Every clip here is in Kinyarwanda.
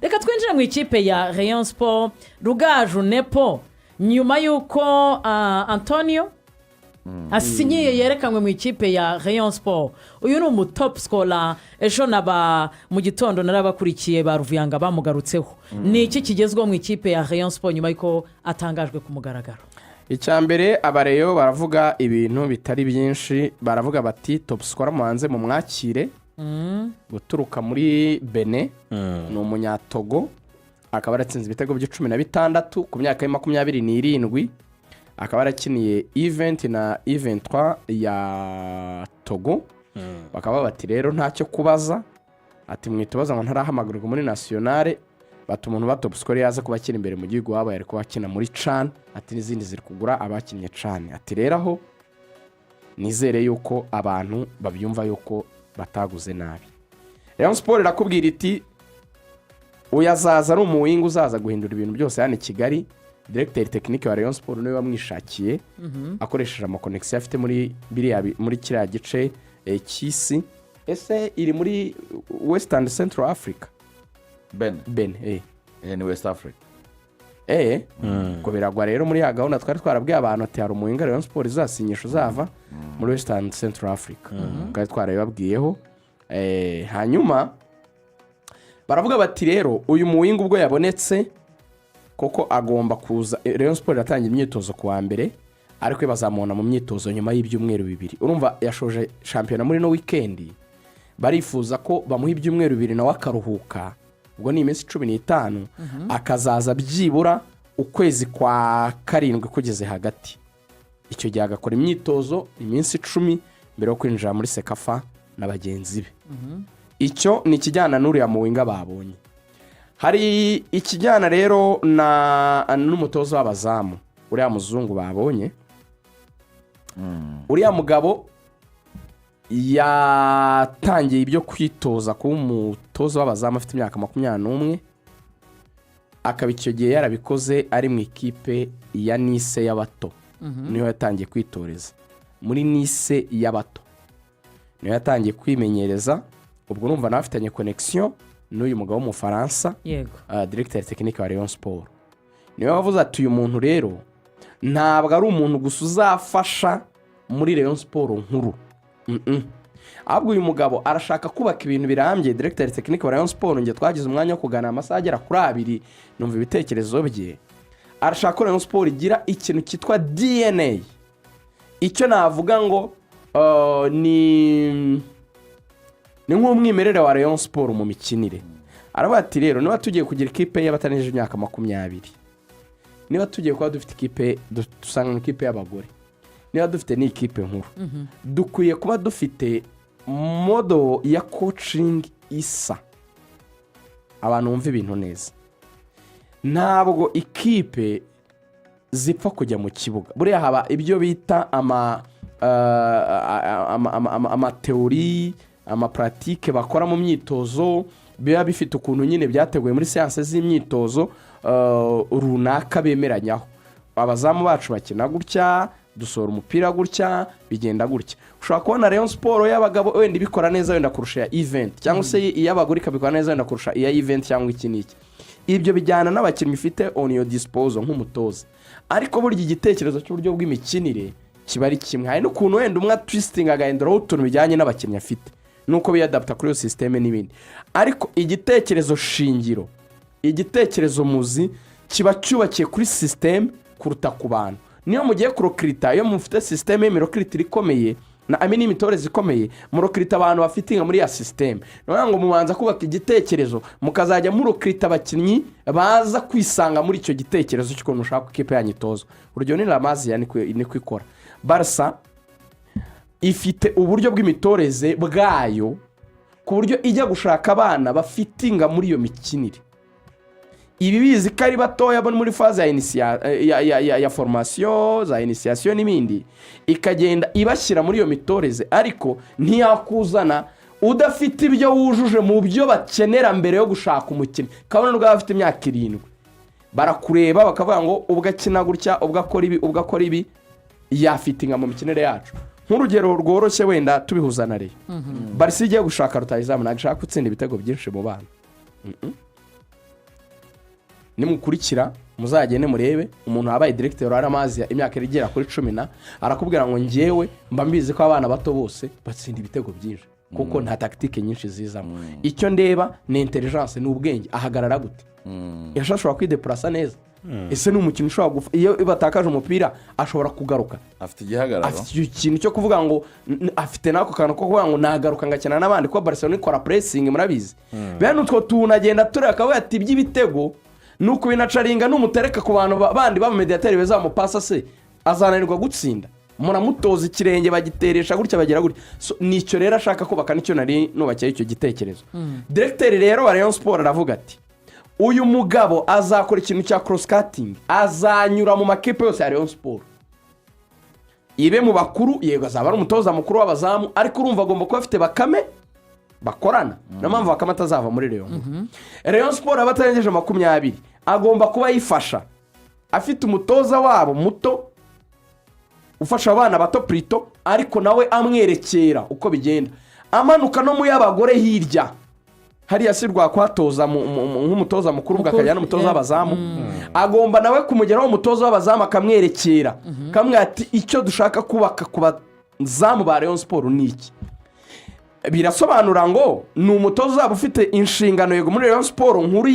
reka twinjire mu ikipe ya Rayon Sport. Rugaju Nepo nyuma y'uko Antonio asinyiye yerekanwe mu ikipe ya Rayon Sport. Uyu ni umutop scorer. Ejo naba mu gitondo narabakurikiye ba Ruvuyanga bamugarutseho. Ni iki kigezweho mu ikipe ya Rayon Sport nyuma y'uko atangajwe ku mugaragaro? Icyambere abareyo baravuga ibintu bitari byinshi, baravuga bati top scorer muhanze mu mwakire guturuka muri Benin, ni umunyatogo, akaba aratsinze ibitego by'16 ku myaka ya 27, akaba arakiniye event na event 3 ya Togo. Bakaba bati rero ntacyo kubaza, ati mwitubaza ngo ntarahamagarirwa muri nationale, bati umuntu ba top scorer yaza kuba akina imbere mu gihugu waba yari kuba akina muri CHAN, ati n'izindi ziri kugura abakinnye CHAN. Ati rero aho nizere yuko abantu babyumva yuko bataguze nabi. Rayon Sport irakubwira iti uyazaza ari umuwinga uzaza guhindura ibintu byose hano i Kigali. Directeur technique wa Rayon Sport niwe wamwishakiye akoresheje amakonnection afite muri kiriya gice cy'isi. Ese iri muri West and Central Africa? Ben ni West Africa. Ko biragwa rero muri ya gahunda twari twarabwiye abantu ati hari umuwinga Rayon Sport izasinyisha uzava muri West and Central Africa. Kandi twarabibabwiyeho. Hanyuma baravuga bati rero uyu muwinga ubwo yabonetse koko agomba kuza. Rayon Sport yatangiye imyitozo kuwa mbere, ariko bazamubona mu myitozo nyuma y'ibyumweru 2. Urumva yashoje shampiyona muri no weekend, barifuza ko bamuha ibyumweru 2 nawe akaruhuka, ubwo ni iminsi 15, akazaza byibura ukwezi kwa 7 kugeze hagati. Icyo gihe agakora imyitozo iminsi 10 mbere yo kwinjira muri Sekafa na bagenzi be. Icyo ni kijyana n'uriya muwinga babonye. Hari ikijyana rero n'umutozo w'abazamu uriya muzungu babonye. Uriya mugabo yatangiye ibyo kwitoza kuba umutozo w'abazamu afite imyaka 21, akaba icyo gihe yarabikoze ari mu ikipe ya Nice y'abato. Niyo yatangiye kwitoreza muri Nice y'abato, niyo yatangiye kwimenyereza. Ubwo numva nawe afitanye connection n'uyu mugabo mu Faransa, directeur technique wa Rayon Sport. Niyo wavuze ati uyu muntu rero ntabwo ari umuntu gusa uzafasha muri Rayon Sport nkuru. Ahubwo uyu mugabo arashaka kubaka ibintu birambye. Directeur technique wa Rayon Sport nge twagize umwanya wo kugana amasaha agera kuri 2, numva ibitekerezo bye. Arashaka ko Rayon Sport igira ikintu cyitwa DNA. Icyo navuga ngo ni nk'umwimerere wa Rayon Sport mu mikinire. Aravuga ati rero niba tugiye kugira ikipe y'abatanije imyaka 20, niba tugiye kuba dufite ikipe dusanga ikipe y'abagore, niba dufite n'ikipe nkuru, dukwiye kuba dufite modo ya coaching isa, abantu bumva ibintu neza. Ntabwo ikipe zipfa kujya mu kibuga. Buriya haba ibyo bita ama teori, ama pratique bakora mu myitozo, biba bifite ukuntu nyine byateguye muri séance z'imyitozo runaka bemeranyaho. Abazamu bacu bakina gutya, dusora umupira gutya, bigenda gutya. Ushobora kubona Rayon Sport y'abagabo wenda ibikora neza wenda kurusha ya event, cyangwa se iy'abagore ikabikora neza wenda kurusha iya event cyangwa iki n'iki. Ibyo bijyana n'abakinnyi ufite on your disposal nk'umutoza. Ariko burya igitekerezo cy'uburyo bw'imikinire kiba ari kimwe. Hari n'ukuntu wenda umwe twisting agahindura utuntu bijyanye n'abakinnyi afite, nuko biyadapta kuri iyo systeme n'ibindi. Ariko igitekerezo shingiro, igitekerezo muzi kiba cyubakiye kuri system kuruta ku bantu. Niyo mugiye kurokrita, iyo mufite systeme y'imirokrita ikomeye na amini imitoreze ikomeye, murokrita abantu bafitinga muri ya system. None ngo mubanza kubaka igitekerezo, mukazajya murokrita abakinnyi baza kwisanga muri icyo gitekerezo cy'ukuntu ushaka ikipe yanyitozo. Urugero ni Lamazi yani kwikora. BARCA ifite uburyo bw'imitoreze bwayo ku buryo ijya gushaka abana bafitinga muri iyo mikinire. Ibi bizi ko ari batoya bo muri faze ya formation za initiation n'ibindi, ikagenda ibashyira muri iyo mitoreze, ariko ntiyakuzana udafite ibyo wujuje mu byo bakenera mbere yo gushaka umukino. Kabone n'ubwo bafite imyaka 7, barakureba bakavuga ngo ubwo akina gutya, ubwo akora ibi yafitinga mu mikinire yacu. Nk'urugero rworoshye wenda tubihuzana rero, BARCA igiye gushaka rutayizamu, nagashaka gutsinda ibitego byinshi mu bana. nimukurikira muzagende murebe umuntu wabaye directeur aramazi imyaka igera kuri 10 arakubwira ngo ngewe mba mbizi ko abana bato bose batsinda ibitego byinshi kuko nta tactique nyinshi zizamo icyo ndeba ni intelligence ni ubwenge ahagarara gute yashashobora kwideplasa neza ese ni umukino ushobora iyo batakaje umupira ashobora kugaruka afite igihagararo afite ikintu cyo kuvuga ngo afite nako kantu ko kuvuga ngo nagaruka ngakina n'abandi ko Barcelona ikora pressing murabizi bene utwo tunagenda tureka akavuga ati iby'ibitego nuko binacaringa n'umutereka ku bantu bandi ba mediateur bezamupasa se azananirwa gutsinda muramutoza ikirenge bagiteresha gutya bagira gutya nicyo rero ashaka kubaka nicyo nari nubakeye icyo gitekerezo directeur rero wa Rayon Sport aravuga ati uyu mugabo azakora ikintu cya cross cutting azanyura mu makipe yose ya Rayon Sport ibe mu bakuru yego azaba ari umutoza mukuru w'abazamu ariko urumva agomba kuba afite bakame bakorana na mpamvu bakame atazava muri Rayon Rayon Sport abatarengeje 20 agomba kuba yifasha afite umutoza wabo muto ufasha abana bato prito ariko nawe amwerekera uko bigenda amanuka no mu y'abagore hirya hariya sirwa kwatoza nk'umutoza mukuru bwakajya n'umutoza w'abazamu agomba nawe kumugeraho umutoza w'abazamu akamwerekera kamwe ati icyo dushaka kubaka ku bazamu ba Rayon Sport ni iki birasobanura ngo ni umutoza uzaba ufite inshingano yego muri Rayon Sport nkuru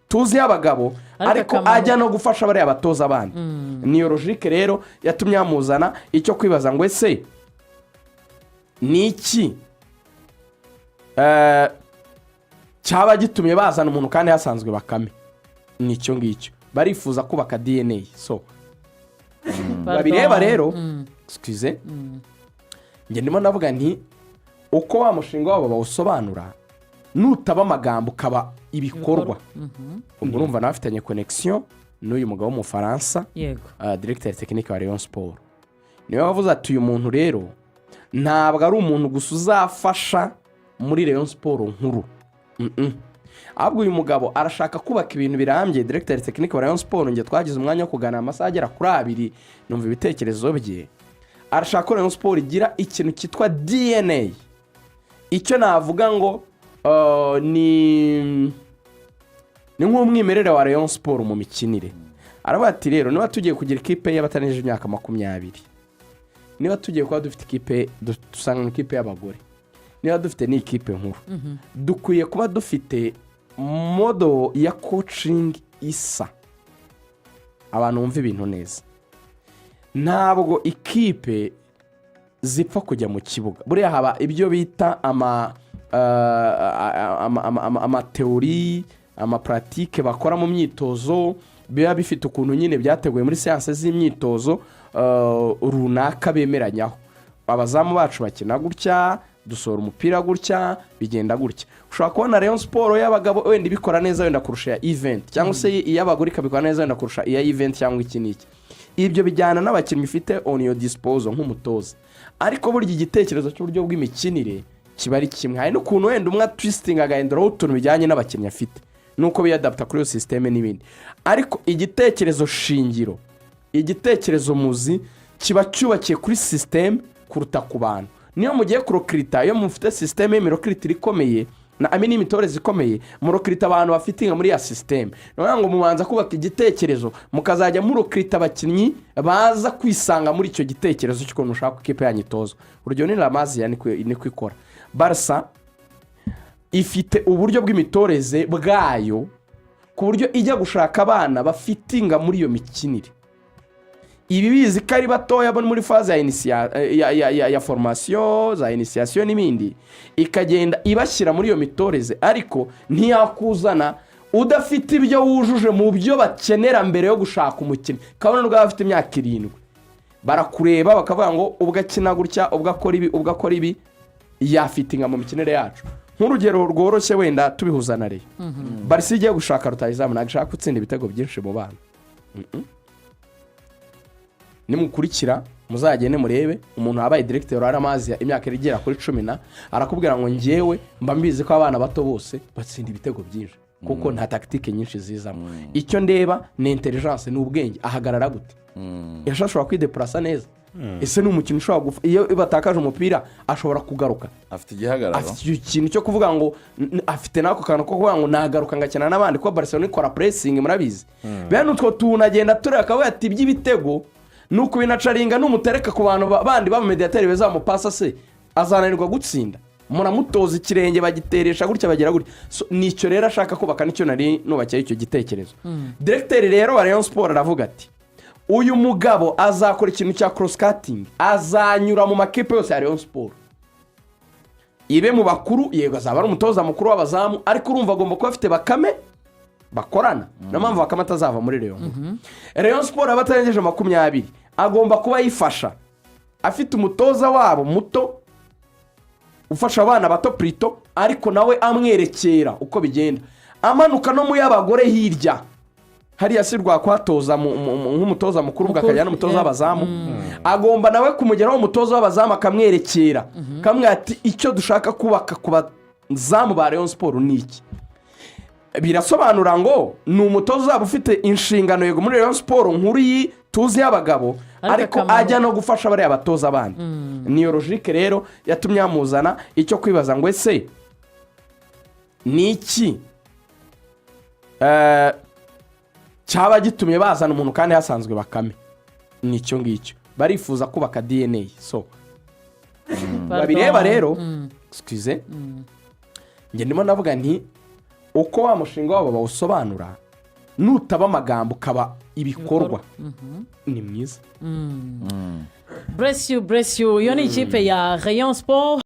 tuzi y'abagabo ariko ajya no gufasha bariya batoza abandi niyo logique rero yatumye amuzana icyo kwibaza ngo ese ni iki cyaba gitumye bazana umuntu kandi hasanzwe bakame nicyo ngicyo barifuza kubaka DNA so babireba rero excuse nge ndimo navuga nti uko wa mushinga wabo bawusobanura nutaba amagambo kaba ibikorwa ubwo urumva nafitanye connection n'uyu mugabo mu Faransa directeur technique wa Rayon Sport niwe wavuze ati uyu muntu rero ntabwo ari umuntu gusa uzafasha muri Rayon Sport nkuru ahubwo uyu mugabo arashaka kubaka ibintu birambye directeur technique wa Rayon Sport nge twagize umwanya wo kuganira amasaha agera kuri 2 numva ibitekerezo bye arashaka ko Rayon Sport igira ikintu cyitwa DNA icyo navuga ngo ni nk'umwimerere wa Rayon Sport mu mikinire aravuga ati rero niba tugiye kugira ikipe y'abataneje imyaka 20 niba tugiye kuba dufite ikipe dusanga ikipe y'abagore niba dufite ni ikipe nkuru dukwiye kuba dufite modo ya coaching isa abantu bumva ibintu neza ntabwo ikipe zipfa kujya mu kibuga buriya haba ibyo bita amateori amapratique bakora mu myitozo biba bifite ukuntu nyine byateguye muri séance z'imyitozo runaka bemeranyaho abazamu bacu bakina gutya dusora umupira gutya bigenda gutya ushobora kubona Rayon Sport y'abagabo wenda ibikora neza wenda kurusha ya event cyangwa se iy'abagore ikabikora neza wenda kurusha iya event cyangwa iki niki ibyo bijyana n'abakinnyi ufite on your disposal nk'umutoza ariko burya igitekerezo cy'uburyo bw'imikinire kiba ari kimwe hari n'ukuntu wenda umwe twisting agahinduraho utuntu bijyanye n'abakinnyi afite nuko biyadapta kuri iyo systeme n'ibindi ariko igitekerezo shingiro igitekerezo muzi kiba cyubakiye kuri system kuruta ku bantu niyo mugiye kurokrita iyo mufite systeme y'imirokrita ikomeye na amini imitoreze ikomeye murokrita abantu bafitinga muri ya system no ngo mubanza kubaka igitekerezo mukazajya murokrita abakinnyi baza kwisanga muri icyo gitekerezo cy'uko mushaka ikipe yanyitozo urugero ni Lamazi yani kwikora BARCA ifite uburyo bw'imitoreze bwayo ku buryo ijya gushaka abana bafitinga muri iyo mikinire ibi bizi ko ari batoya bo muri faze ya formation za initiation n'ibindi ikagenda ibashyira muri iyo mitoreze ariko ntiyakuzana udafite ibyo wujuje mu byo bakenera mbere yo gushaka umukino kabone n'ubwo bafite imyaka 7 barakureba bakavuga ngo ubwo akina gutya ubwo akora ibi yafitinga mu mikinire yacu nk'urugero rworoshye wenda tubihuzana rero Barca igiye gushaka rutayizamu nagashaka gutsinda ibitego byinshi mu bana nimukurikira muzagende murebe umuntu wabaye directeur aramazi imyaka igera kuri 10 arakubwira ngo ngewe mba mbizi ko abana bato bose batsinda ibitego byinshi kuko nta tactique nyinshi zizamo icyo ndeba ni intelligence ni ubwenge ahagarara gute yashashobora kwideplasa neza ese ni umukino ushobora gupfa iyo batakaje umupira ashobora kugaruka afite igihagararo afite ikintu cyo kuvuga ngo afite n'ako kantu ko kuvuga ngo nagaruka ngakina n'abandi kuko Barcelona ikora pressing murabizi bene utwo tunagenda tureka akavuga ati iby'ibitego nuko binacaringa n'umutereka ku bantu bandi b'abamediateri bezamupasa se azananirwa gutsinda muramutoza ikirenge bagiteresha gutya bagira gutya nicyo rero ashaka kubaka nicyo nari nubakira icyo gitekerezo directeur rero wa Rayon Sport aravuga ati uyu mugabo azakora ikintu cya cross cutting azanyura mu makipe yose ya Rayon Sport ibe mu bakuru yego azaba ari umutoza mukuru w'abazamu ariko urumva agomba kuba afite bakame bakorana na mpamvu bakame atazava muri Rayon Sport abatarengeje 20 agomba kuba yifasha afite umutoza wabo muto ufasha abana bato prito ariko nawe amwerekera uko bigenda amanuka no mu y'abagore hirya hariya si rwakwatoza nk'umutoza mukuru bwakajyana n'umutoza w'abazamu agomba nawe kumugeraho umutoza w'abazamu akamwerekera kamwe ati icyo dushaka kubaka ku bazamu ba Rayon Sport ni iki birasobanura ngo ni umutoza uzaba ufite inshingano yego muri Rayon Sport nkuru tuzi y'abagabo ariko ajya no gufasha bariya batoza abandi niyo logique rero yatumye yamuzana icyo kwibaza ngo ese ni iki cyaba gitumye bazana umuntu kandi hasanzwe bakame nicyo ngicyo barifuza kubaka DNA so babireba rero excuse nge ndimo navuga nti uko wa mushinga wabo bawusobanura nutaba amagambo kaba ibikorwa ni mwiza bless you iyo ni ikipe ya Rayon Sport.